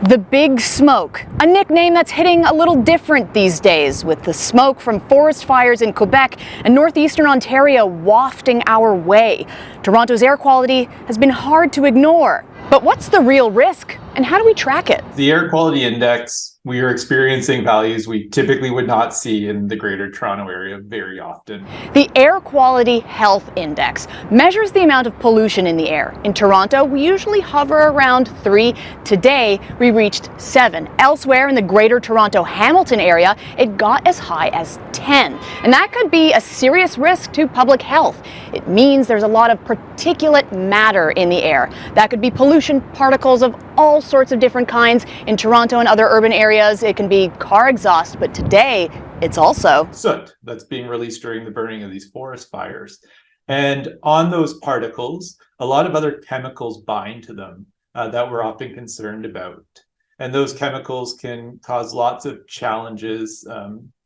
The Big Smoke, a nickname that's hitting a little different these days, with the smoke from forest fires in Quebec and northeastern Ontario wafting our way. Toronto's air quality has been hard to ignore. But what's the real risk, and how do we track it? The air quality index, we are experiencing values we typically would not see in the Greater Toronto Area very often. The Air Quality Health Index measures the amount of pollution in the air. In Toronto, we usually hover around 3. Today, we reached 7. Elsewhere in the Greater Toronto Hamilton area, it got as high as 10. And that could be a serious risk to public health. It means there's a lot of particulate matter in the air. That could be pollution particles of all sorts of different kinds. In Toronto and other urban areas, it can be car exhaust, but today it's also soot that's being released during the burning of these forest fires. And on those particles, a lot of other chemicals bind to them that we're often concerned about. And those chemicals can cause lots of challenges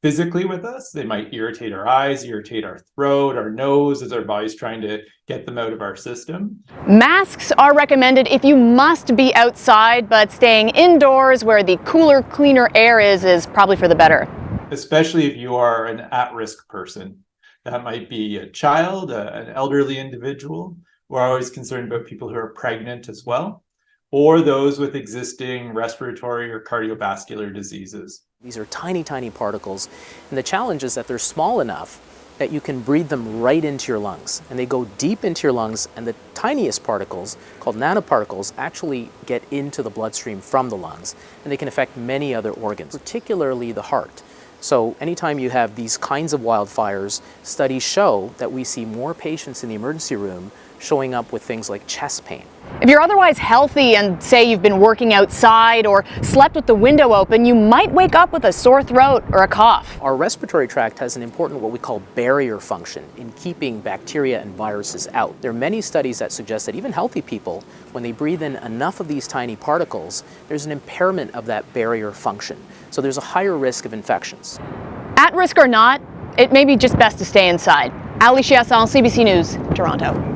physically with us. They might irritate our eyes, irritate our throat, our nose, as our body's trying to get them out of our system. Masks are recommended if you must be outside, but staying indoors where the cooler, cleaner air is probably for the better. Especially if you are an at-risk person. That might be a child, an elderly individual. We're always concerned about people who are pregnant as well, or those with existing respiratory or cardiovascular diseases. These are tiny, tiny particles, and the challenge is that they're small enough that you can breathe them right into your lungs, and they go deep into your lungs, and the tiniest particles, called nanoparticles, actually get into the bloodstream from the lungs, and they can affect many other organs, particularly the heart. So anytime you have these kinds of wildfires, studies show that we see more patients in the emergency room showing up with things like chest pain. If you're otherwise healthy and say you've been working outside or slept with the window open, you might wake up with a sore throat or a cough. Our respiratory tract has an important what we call barrier function in keeping bacteria and viruses out. There are many studies that suggest that even healthy people, when they breathe in enough of these tiny particles, there's an impairment of that barrier function. So there's a higher risk of infections. At risk or not, it may be just best to stay inside. Chiasson, CBC News, Toronto.